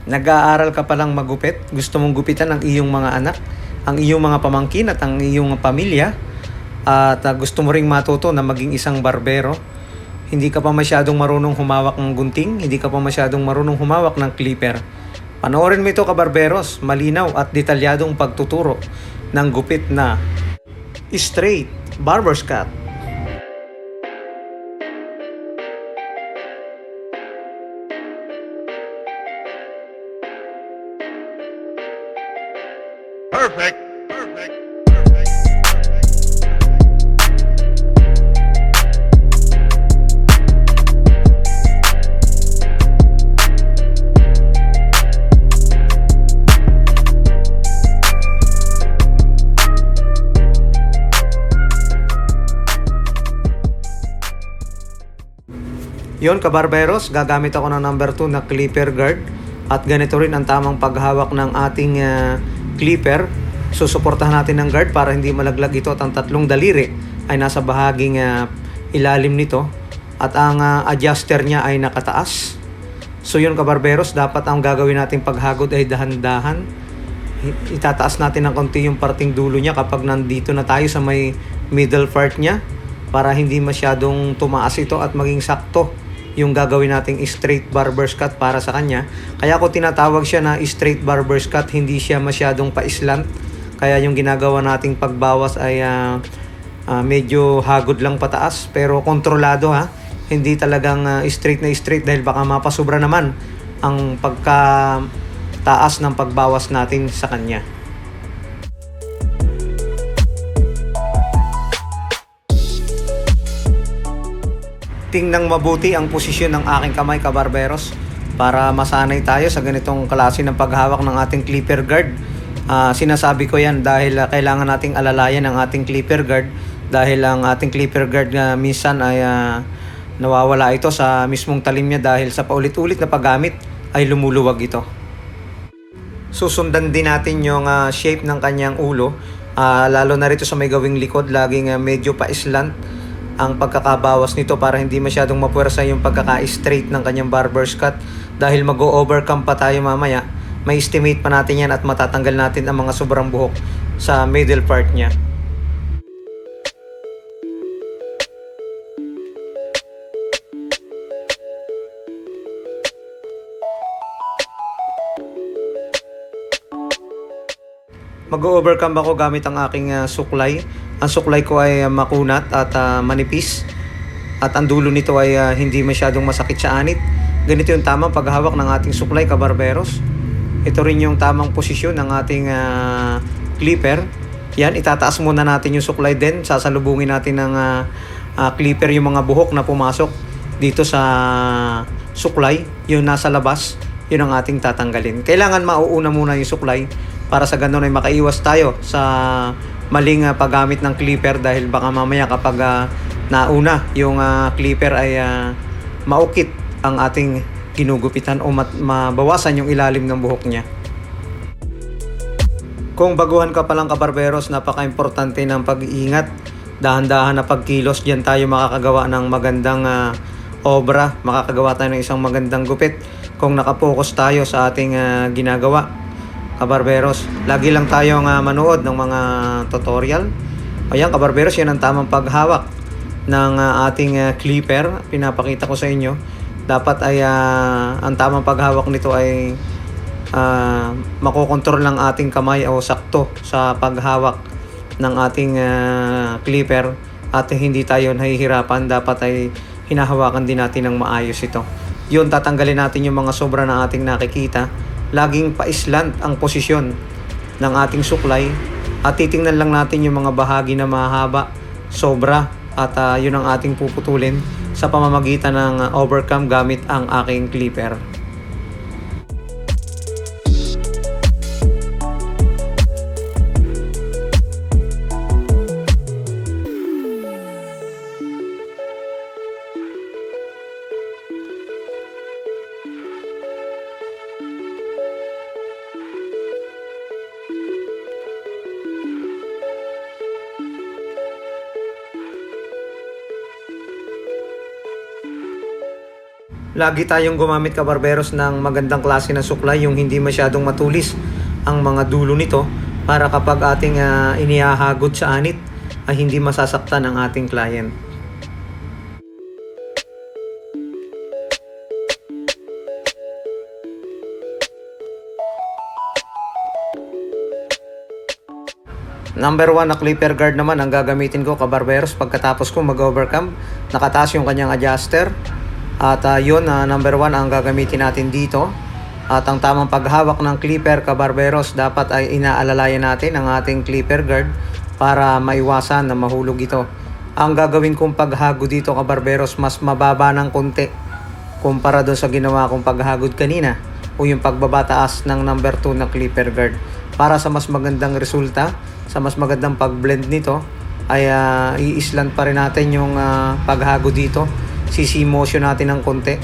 Nag-aaral ka palang magupit? Gusto mong gupitan ang iyong mga anak, ang iyong mga pamangkin at ang iyong pamilya? At gusto mo ring matuto na maging isang barbero? Hindi ka pa masyadong marunong humawak ng gunting, hindi ka pa masyadong marunong humawak ng clipper. Panoorin mo ito, kabarberos, malinaw at detalyadong pagtuturo ng gupit na straight barber's cut. Perfect. Perfect. Perfect. Yon, kabarberos, gagamit ako ng number 2 na clipper guard at ganito rin ang tamang paghawak ng ating clipper. Susuportahan natin ng guard para hindi malaglag ito at ang tatlong daliri ay nasa bahaging ilalim nito at ang adjuster niya ay nakataas. So yun, kabarberos, dapat ang gagawin natin paghagod ay dahan-dahan. Itataas natin ng konti yung parting dulo niya kapag nandito na tayo sa may middle part niya para hindi masyadong tumaas ito at maging sakto yung gagawin nating straight barber's cut para sa kanya. Kaya ako tinatawag siya na straight barber's cut, hindi siya masyadong pa-slant. Kaya yung ginagawa nating pagbawas ay medyo hagod lang pataas pero kontrolado, ha. Hindi talagang straight na straight dahil baka mapasobra naman ang pagkataas ng pagbawas natin sa kanya. Tingnan mabuti ang posisyon ng aking kamay, kabarberos, para masanay tayo sa ganitong klase ng paghawak ng ating clipper guard. Sinasabi ko yan dahil kailangan nating alalayan ang ating clipper guard dahil ang ating clipper guard minsan ay nawawala ito sa mismong talim niya dahil sa paulit-ulit na paggamit ay lumuluwag ito. Susundan din natin yung shape ng kanyang ulo, lalo na rito sa may gawing likod, laging medyo pa-slant ang pagkakabawas nito para hindi masyadong mapuwersa yung pagkaka-straight ng kanyang barber's cut dahil mag-overcome pa tayo mamaya. May estimate pa natin yan at matatanggal natin ang mga sobrang buhok sa middle part niya. Mag-overcome ako gamit ang aking suklay. Ang suklay ko ay makunat at manipis at ang dulo nito ay hindi masyadong masakit sa anit. Ganito yung tamang paghawak ng ating suklay, kabarberos. Ito rin yung tamang posisyon ng ating clipper. Yan, itataas muna natin yung suklay din. Sasalubungin natin ng clipper yung mga buhok na pumasok dito sa suklay. Yung nasa labas, yun ang ating tatanggalin. Kailangan mauuna muna yung suklay para sa ganun ay makaiwas tayo sa maling paggamit ng clipper dahil baka mamaya kapag nauna yung clipper ay maukit ang ating ginugupitan o mabawasan yung ilalim ng buhok niya. Kung baguhan ka palang, kabarberos, napaka-importante ng pag-iingat. Dahan-dahan na pagkilos, diyan tayo makakagawa ng magandang obra, makakagawa tayo ng isang magandang gupit kung nakapokus tayo sa ating ginagawa. Kabarberos, lagi lang tayong manood ng mga tutorial. Ayan, kabarberos, yan ang tamang paghawak ng ating clipper. Pinapakita ko sa inyo. Dapat ay ang tamang paghawak nito ay makokontrol ng ating kamay o sakto sa paghawak ng ating clipper at hindi tayo nahihirapan. Dapat ay hinahawakan din natin ng maayos ito. Yun, tatanggalin natin yung mga sobra na ating nakikita. Laging pa-slant ang posisyon ng ating suklay at titingnan lang natin yung mga bahagi na mahaba, sobra, at yun ang ating puputulin sa pamamagitan ng overcome gamit ang aking clipper. Lagi tayong gumamit kabarberos ng magandang klase ng suklay, yung hindi masyadong matulis ang mga dulo nito para kapag ating inihahagod sa anit ay hindi masasaktan ang ating client. Number 1 na clipper guard naman ang gagamitin ko kabarberos pagkatapos ko mag-overcam. Nakataas yung kanyang adjuster. At yun, number 1 ang gagamitin natin dito. At ang tamang paghawak ng clipper kabarberos, dapat ay inaalalayan natin ang ating clipper guard para maiwasan na mahulog ito. Ang gagawin kong paghagod dito kabarberos, mas mababa ng konti kumpara doon sa ginawa kong paghagod kanina o yung pagbabataas ng number 2 na clipper guard. Para sa mas magandang resulta, sa mas magandang pag-blend nito, ay i-island pa rin natin yung paghagod dito. CC motion natin ng konti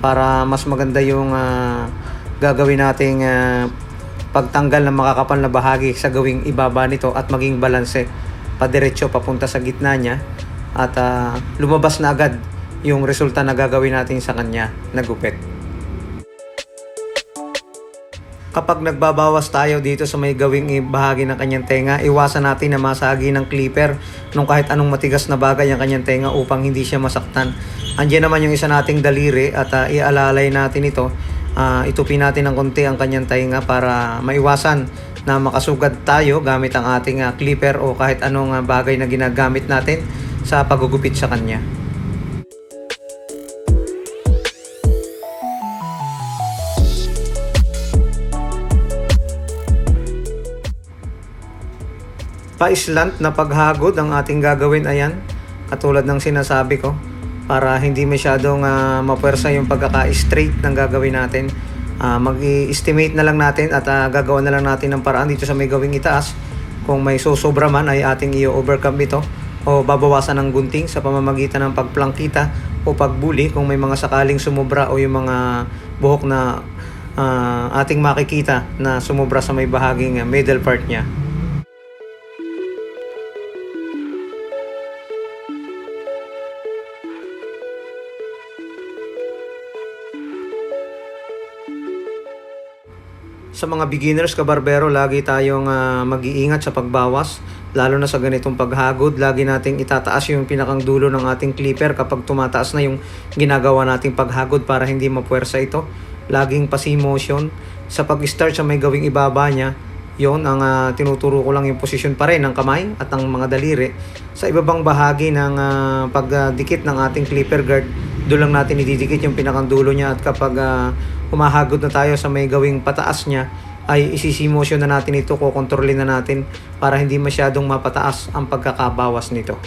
para mas maganda yung gagawin nating pagtanggal ng makakapal na bahagi sa gawing ibaba nito at maging balanse padiretso papunta sa gitna niya at lumabas na agad yung resulta na gagawin natin sa kanya na gupit. Kapag nagbabawas tayo dito sa may gawing bahagi ng kanyang tenga, iwasan natin na masagi ng clipper nung kahit anong matigas na bagay ang kanyang tenga upang hindi siya masaktan. Andiyan naman yung isa nating daliri at ialalay natin ito. Itupin natin ng konti ang kanyang tenga para maiwasan na makasugad tayo gamit ang ating clipper o kahit anong bagay na ginagamit natin sa paggugupit sa kanya. Pa-slant na paghagod ang ating gagawin, ayan, katulad ng sinasabi ko, para hindi masyadong mapuwersa yung pagkaka-straight ng gagawin natin. Mag-i-estimate na lang natin at gagawa na lang natin ng paraan dito sa may gawing itaas. Kung may susobra man ay ating i-overcome ito o babawasan ng gunting sa pamamagitan ng pagplangkita o pagbuli kung may mga sakaling sumobra o yung mga buhok na ating makikita na sumobra sa may bahaging middle part niya. Sa mga beginners kabarbero, lagi tayong mag-iingat sa pagbawas, lalo na sa ganitong paghagod. Lagi nating itataas yung pinakang dulo ng ating clipper kapag tumataas na yung ginagawa nating paghagod para hindi mapuwersa ito. Laging motion. Sa pag-start sa may gawing ibaba niya, yon ang tinuturo ko lang yung posisyon pa rin ng kamay at ng mga daliri. Sa ibabang bahagi ng pagdikit ng ating clipper guard, doon lang natin ididikit yung pinakang dulo niya at kapag humahagod na tayo sa may gawing pataas niya ay isisimotion na natin ito, kukontrolin na natin para hindi masyadong mapataas ang pagkakabawas nito.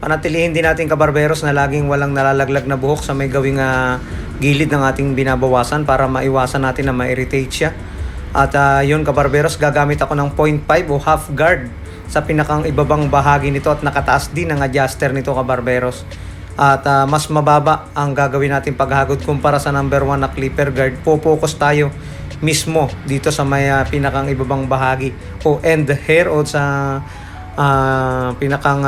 Panatilihin din natin kabarberos na laging walang nalalaglag na buhok sa may gawing gilid ng ating binabawasan para maiwasan natin na ma-irritate siya. At yun kabarberos, gagamit ako ng 0.5 o half guard sa pinakang ibabang bahagi nito at nakataas din ang adjuster nito kabarberos. At mas mababa ang gagawin natin paghagod kumpara sa number 1 na clipper guard. Focus tayo mismo dito sa may pinakang ibabang bahagi o end hair o sa pinakang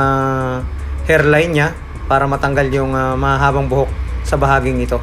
hairline niya para matanggal yung mahabang buhok sa bahaging ito.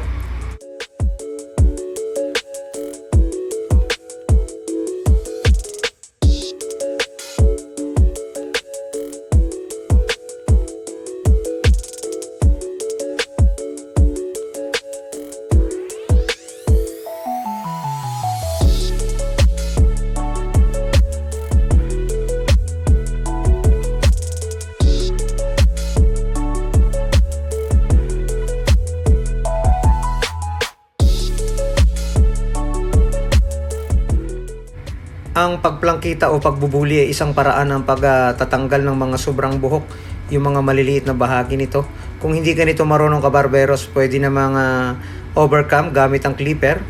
Ang pagplangkita o pagbubuli ay isang paraan ng pagtatanggal ng mga sobrang buhok, yung mga maliliit na bahagi nito. Kung hindi ka nito marunong kabarberos, pwede na mga overcome gamit ang clipper,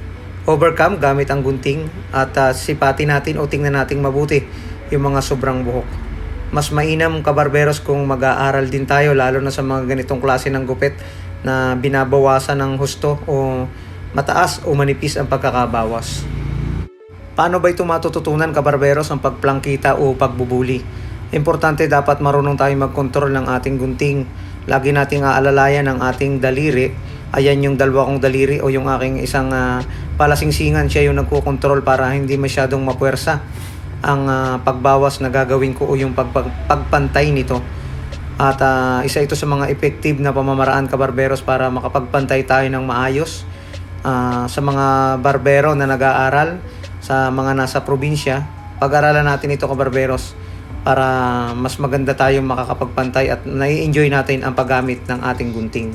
overcome gamit ang gunting, at sipatin natin o tingnan natin mabuti yung mga sobrang buhok. Mas mainam kabarberos kung mag-aaral din tayo, lalo na sa mga ganitong klase ng gupit, na binabawasan ng husto o mataas o manipis ang pagkakabawas. Paano ba ito matututunan, kabarberos, ang pagplangkita o pagbubuli? Importante, dapat marunong tayong magkontrol ng ating gunting. Lagi nating aalalayan ang ating daliri. Ayan yung dalawa kong daliri o yung aking isang palasingsingan. Siya yung nagkukontrol para hindi masyadong mapuwersa ang pagbawas na gagawin ko o yung pagpantay nito. At isa ito sa mga effective na pamamaraan, kabarberos, para makapagpantay tayo ng maayos. Sa mga barbero na nag-aaral, sa mga nasa probinsya, pag-aralan natin ito, kabarberos, para mas maganda tayong makakapagpantay at nai-enjoy natin ang paggamit ng ating gunting.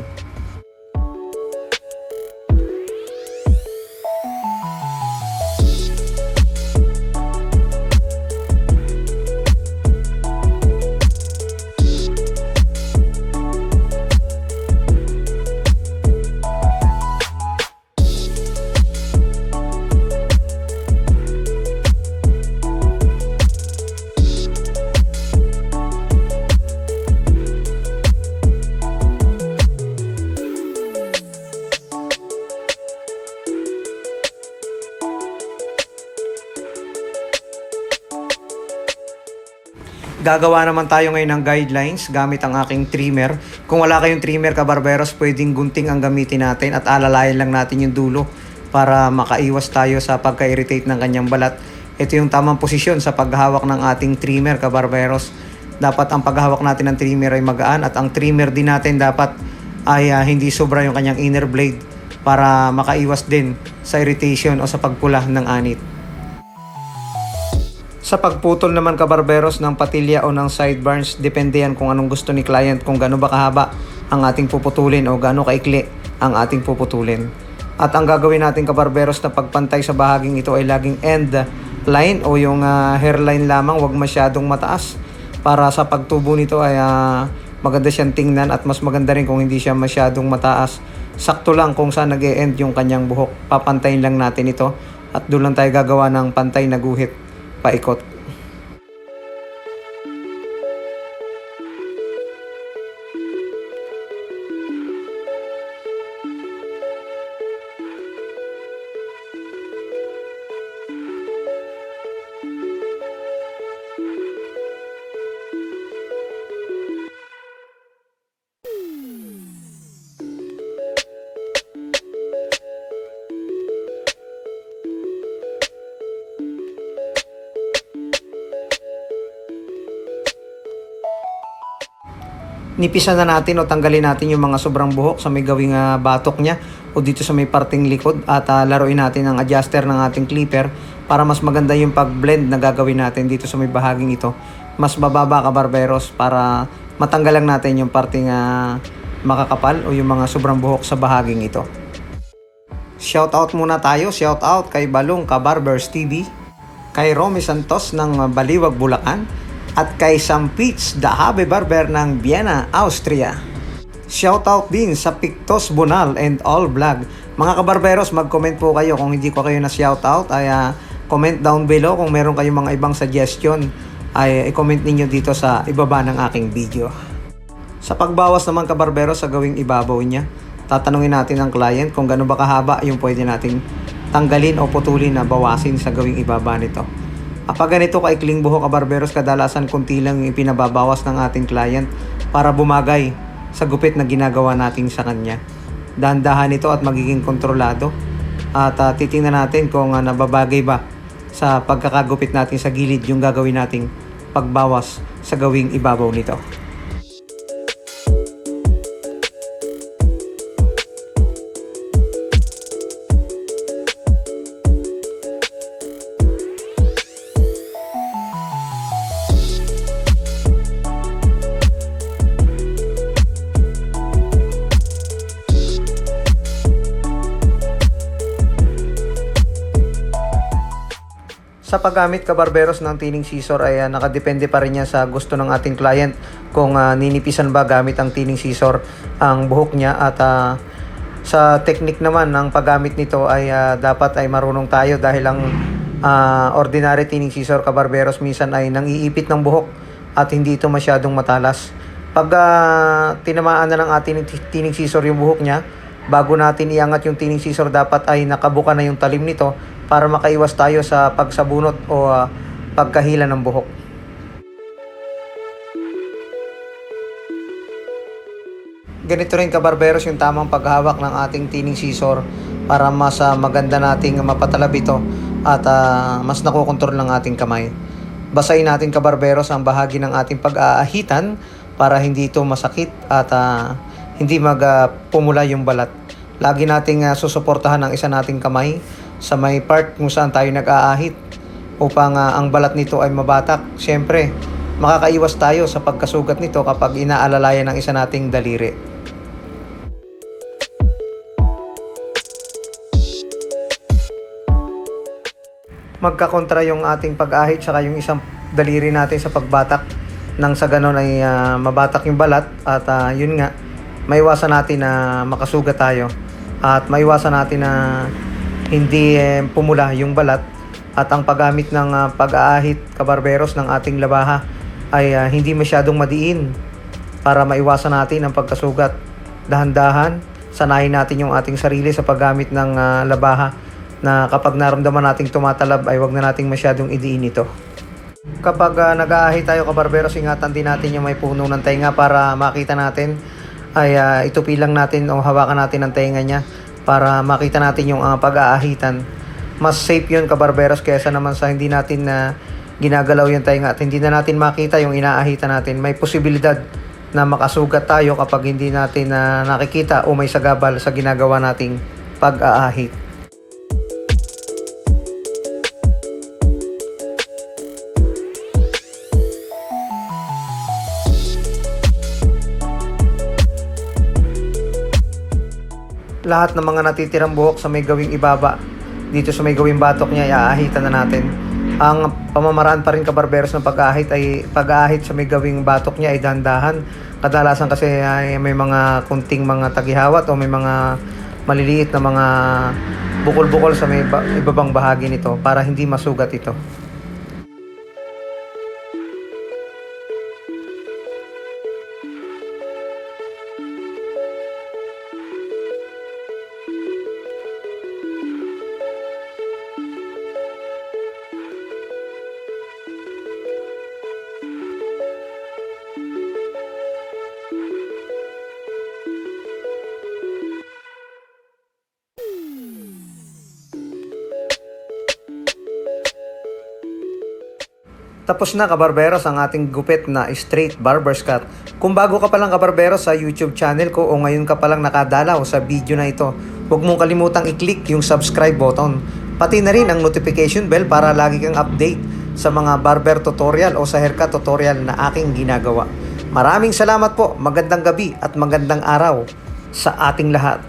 Gagawa naman tayo ngayon ng guidelines gamit ang aking trimmer. Kung wala kayong trimmer, kabarberos, pwedeng gunting ang gamitin natin at alalayan lang natin yung dulo para makaiwas tayo sa pagka-irritate ng kanyang balat. Ito yung tamang posisyon sa paghawak ng ating trimmer, kabarberos. Dapat ang paghawak natin ng trimmer ay magaan at ang trimmer din natin dapat ay hindi sobra yung kanyang inner blade para makaiwas din sa irritation o sa pagpula ng anit. Sa pagputol naman, kabarberos, ng patilya o ng sideburns, depende yan kung anong gusto ni client, kung gaano ba kahaba ang ating puputulin o gaano kaikli ang ating puputulin. At ang gagawin natin, kabarberos, na pagpantay sa bahaging ito ay laging end line o yung hairline lamang, wag masyadong mataas, para sa pagtubo nito ay maganda siyang tingnan at mas maganda rin kung hindi siya masyadong mataas. Sakto lang kung saan nag-e-end yung kanyang buhok. Papantayin lang natin ito at doon lang tayo gagawa ng pantay na guhit paikot. Nipisan na natin o tanggalin natin yung mga sobrang buhok sa may gawing batok niya o dito sa may parting likod at laruin natin ang adjuster ng ating clipper para mas maganda yung pag-blend na gagawin natin dito sa may bahaging ito. Mas mababa, kabarberos, para matanggal lang natin yung parting makakapal o yung mga sobrang buhok sa bahaging ito. Shoutout muna tayo. Shoutout kay Balong Kabarbers TV, kay Romy Santos ng Baliwag, Bulacan, at kay Sam Pitts, the Habe Barber ng Vienna, Austria. Shoutout din sa Pictos Bonal and All Vlog. Mga kabarberos, mag-comment po kayo kung hindi ko kayo na shoutout. Ay comment down below kung meron kayong mga ibang suggestion. Ay i-comment ninyo dito sa ibaba ng aking video. Sa pagbawas naman, kabarberos, sa gawing ibabaw niya, tatanungin natin ang client kung gaano ba kahaba yung pwede nating tanggalin o putulin na bawasin sa gawing ibaba nito. Kapag ganito kaikling buhok, kabarberos, kadalasan kunti lang yung ipinababawas ng ating client para bumagay sa gupit na ginagawa natin sa kanya. Dahan-dahan ito at magiging kontrolado. At titingnan natin kung nababagay ba sa pagkakagupit natin sa gilid yung gagawin nating pagbawas sa gawing ibabaw nito. Sa paggamit, kabarberos, ng tining scissor ay nakadepende pa rin yan sa gusto ng ating client kung ninipisan ba gamit ang tining scissor ang buhok niya. At sa technique naman ng paggamit nito ay dapat ay marunong tayo dahil ang ordinary tining scissor, kabarberos, minsan ay nangiipit ng buhok at hindi ito masyadong matalas. Pag tinamaan na ng ating tining scissor yung buhok niya, bago natin iangat yung tining scissor, dapat ay nakabuka na yung talim nito para makaiwas tayo sa pagsabunot o pagkahila ng buhok. Ganito rin kabarberos yung tamang paghawak ng ating tining scissor para mas maganda nating mapatalab ito at mas nakokontrol ng ating kamay. Basahin natin kabarberos ang bahagi ng ating pag-aahitan para hindi ito masakit at hindi magpumula yung balat. Lagi nating susuportahan ang isa nating kamay sa may part kung saan tayo nag-aahit upang ang balat nito ay mabatak. Siyempre, makakaiwas tayo sa pagkasugat nito kapag inaalalayan ng isa nating daliri. Magkakontra yung ating pag-ahit saka yung isang daliri natin sa pagbatak, nang sa ganon ay mabatak yung balat at yun nga, maiwasan natin na makasugat tayo at maiwasan natin na hindi pumula yung balat. At ang paggamit ng pag-aahit kabarberos ng ating labaha ay hindi masyadong madiin para maiwasan natin ang pagkasugat. Dahan-dahan, sanayin natin yung ating sarili sa paggamit ng labaha na kapag naramdaman nating tumatalab ay wag na nating masyadong idiin ito. Kapag nag-aahit tayo kabarberos, ingatan din natin yung may puno ng tenga para makita natin ay itupi lang natin o hawakan natin ang tenga niya para makita natin yung pag-aahitan. Mas safe yun kabarberos kaysa naman sa hindi natin ginagalaw yung tenga at hindi na natin makita yung inaahitan natin. May posibilidad na makasugat tayo kapag hindi natin nakikita o may sagabal sa ginagawa nating pag-aahit. Lahat ng mga natitirang buhok sa may gawing ibaba, dito sa may gawing batok niya, iaahitan na natin. Ang pamamaraan pa rin kabarberos ng pag-ahit ay pag-ahit sa may gawing batok niya ay dahan-dahan. Kadalasan kasi ay may mga kunting mga tagihawat o may mga maliliit na mga bukol-bukol sa may ibabang bahagi nito para hindi masugat ito. Tapos na kabarberos ang ating gupit na straight barber's cut. Kung bago ka pa lang kabarberos sa YouTube channel ko o ngayon ka pa lang nakadalaw sa video na ito, huwag mong kalimutang i-click yung subscribe button. Pati na rin ang notification bell para lagi kang update sa mga barber tutorial o sa haircut tutorial na aking ginagawa. Maraming salamat po, magandang gabi at magandang araw sa ating lahat.